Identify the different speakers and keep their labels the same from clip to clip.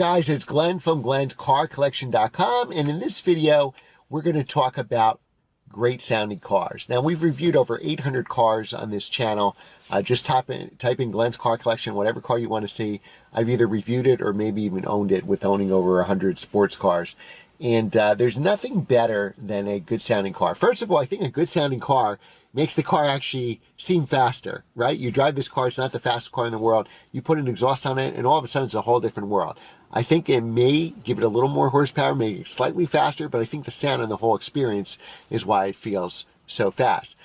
Speaker 1: guys, it's Glenn from glenscarcollection.com, and in this video, we're going to talk about great sounding cars. Now, we've reviewed over 800 cars on this channel. Just type in Glenn's Car Collection, whatever car you want to see. I've either reviewed it or maybe even owned it, with owning over 100 sports cars. And there's nothing better than a good sounding car. First of all, I think a good sounding car makes the car actually seem faster, right? You drive this car, it's not the fastest car in the world. You put an exhaust on it, and all of a sudden it's a whole different world. I think it may give it a little more horsepower, make it slightly faster, but I think the sound and the whole experience is why it feels so fast.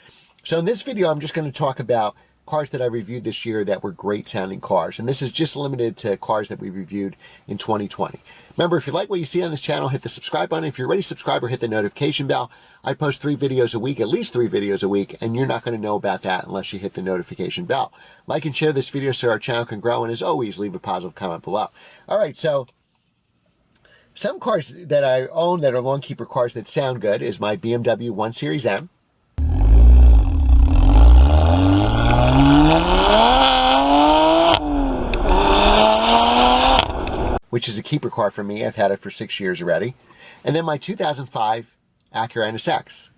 Speaker 1: So in this video, I'm just going to talk about cars that I reviewed this year that were great sounding cars. And this is just limited to cars that we reviewed in 2020. Remember, if you like what you see on this channel, hit the subscribe button. If you're already a subscriber, hit the notification bell. I post 3 videos a week, at least 3 videos a week, and you're not going to know about that unless you hit the notification bell. Like and share this video so our channel can grow, and as always, leave a positive comment below. All right, so some cars that I own that are lawn keeper cars that sound good is my BMW 1 Series M. Which is a keeper car for me. I've had it for 6 years already. And then my 2005 Acura NSX.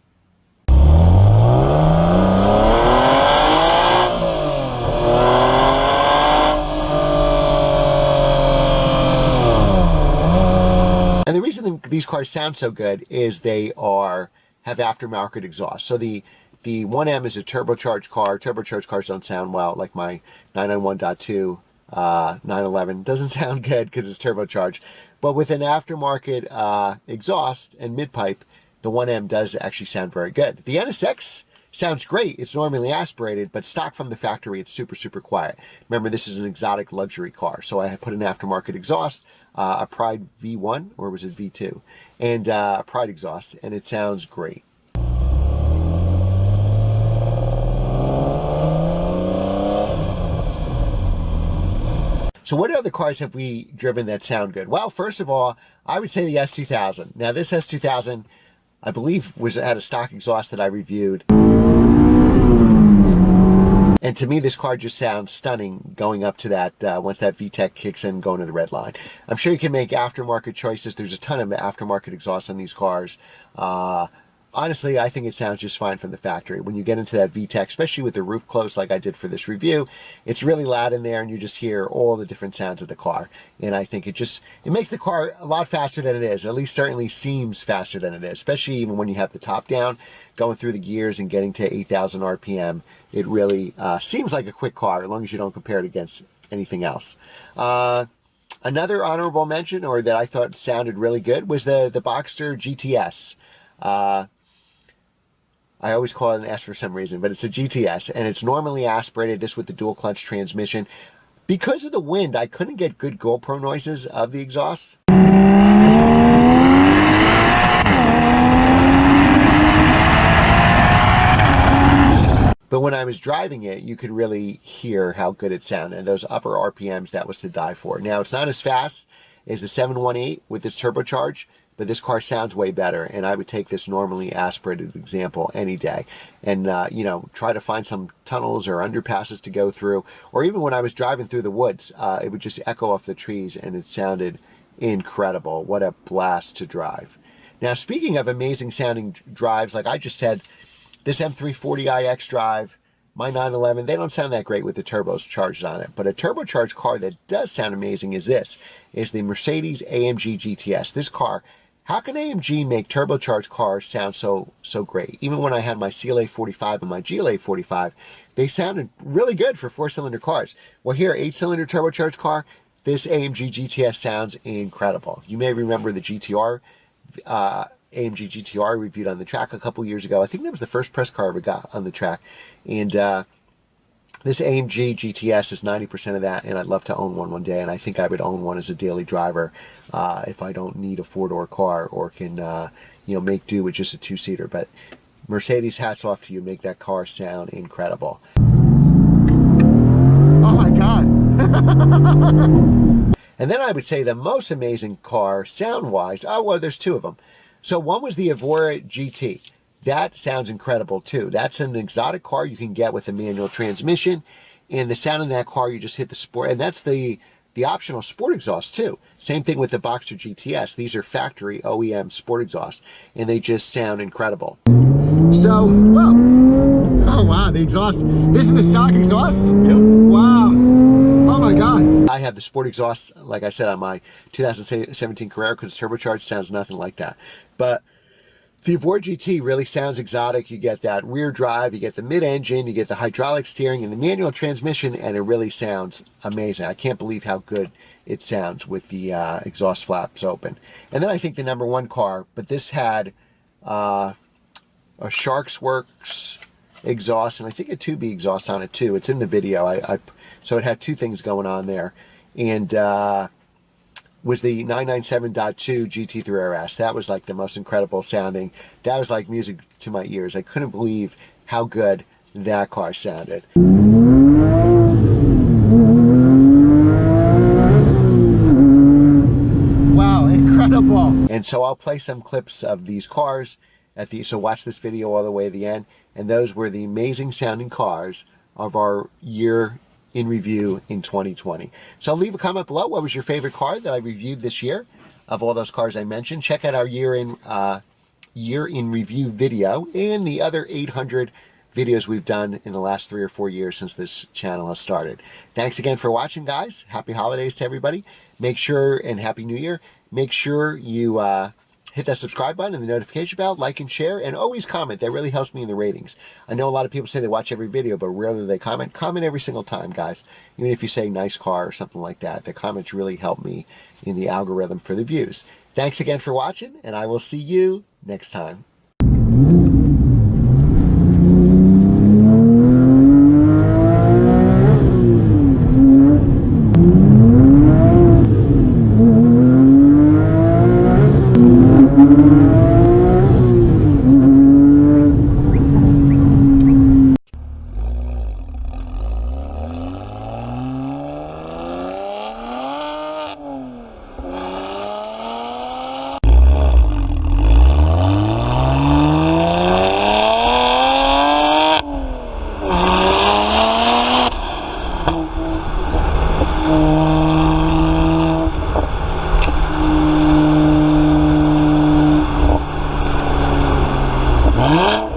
Speaker 1: And the reason these cars sound so good is they have aftermarket exhaust. So the 1M is a turbocharged car. Turbocharged cars don't sound well, like my 991.2 911 doesn't sound good because it's turbocharged, but with an aftermarket exhaust and mid-pipe, the 1M does actually sound very good. The NSX sounds great. It's normally aspirated, but stock from the factory, it's super, super quiet. Remember, this is an exotic luxury car, so I put an aftermarket exhaust, a Pride V1, or was it V2, and a Pride exhaust, and it sounds great. So what other cars have we driven that sound good? Well, first of all, I would say the S2000. Now this S2000, I believe, had a stock exhaust that I reviewed. And to me, this car just sounds stunning going up to that, once that VTEC kicks in, going to the red line. I'm sure you can make aftermarket choices. There's a ton of aftermarket exhaust on these cars. Honestly, I think it sounds just fine from the factory. When you get into that VTEC, especially with the roof closed like I did for this review, it's really loud in there and you just hear all the different sounds of the car. And I think it makes the car a lot faster than it is. At least certainly seems faster than it is, especially even when you have the top down, going through the gears and getting to 8,000 RPM. It really seems like a quick car, as long as you don't compare it against anything else. Another honorable mention, or that I thought sounded really good, was the Boxster GTS. I always call it an S for some reason, but it's a GTS, and it's normally aspirated, this with the dual clutch transmission. Because of the wind, I couldn't get good GoPro noises of the exhaust. But when I was driving it, you could really hear how good it sounded. And those upper RPMs, that was to die for. Now, it's not as fast as the 718 with its turbocharge, but this car sounds way better, and I would take this normally aspirated example any day. And, you know, try to find some tunnels or underpasses to go through, or even when I was driving through the woods, it would just echo off the trees, and it sounded incredible. What a blast to drive. Now, speaking of amazing sounding drives, like I just said, this M340iX drive, my 911, they don't sound that great with the turbos charged on it. But a turbocharged car that does sound amazing is the Mercedes AMG GTS. This car, how can AMG make turbocharged cars sound so great? Even when I had my CLA 45 and my GLA 45, they sounded really good for 4-cylinder cars. Well, here, 8-cylinder turbocharged car, this AMG GTS sounds incredible. You may remember the GTR, AMG GTR reviewed on the track a couple years ago. I think that was the first press car I ever got on the track. And this AMG GTS is 90% of that, and I'd love to own one day, and I think I would own one as a daily driver if I don't need a 4-door car, or can you know, make do with just a 2-seater. But Mercedes, hats off to you, make that car sound incredible. Oh my God. And then I would say the most amazing car sound-wise, oh well, there's 2 of them. So one was the Evora GT. That sounds incredible too. That's an exotic car you can get with a manual transmission, and the sound in that car, you just hit the sport, and that's the the optional sport exhaust too. Same thing with the Boxster GTS. These are factory OEM sport exhausts, and they just sound incredible. So, whoa. Oh wow, the exhaust. This is the stock exhaust?
Speaker 2: Yep.
Speaker 1: Wow. Oh my God. I have the sport exhaust, like I said, on my 2017 Carrera because turbocharged sounds nothing like that. But the Evora GT really sounds exotic. You get that rear drive, you get the mid-engine, you get the hydraulic steering and the manual transmission, and it really sounds amazing. I can't believe how good it sounds with the exhaust flaps open. And then I think the number one car, but this had a Sharks Works exhaust, and I think a 2B exhaust on it too. It's in the video. So it had two things going on there. And was the 997.2 GT3 RS. That was like the most incredible sounding. That was like music to my ears. I couldn't believe how good that car sounded. Wow, incredible. And so I'll play some clips of these cars so watch this video all the way to the end. And those were the amazing sounding cars of our year in review in 2020. So leave a comment below. What was your favorite car that I reviewed this year of all those cars I mentioned? Check out our year in review video and the other 800 videos we've done in the last 3 or 4 years since this channel has started. Thanks again for watching, guys. Happy holidays to everybody. Make sure, and Happy New Year, make sure you hit that subscribe button and the notification bell, like and share, and always comment. That really helps me in the ratings. I know a lot of people say they watch every video, but rarely they comment. Comment every single time, guys. Even if you say nice car or something like that, the comments really help me in the algorithm for the views. Thanks again for watching, and I will see you next time.
Speaker 2: Huh?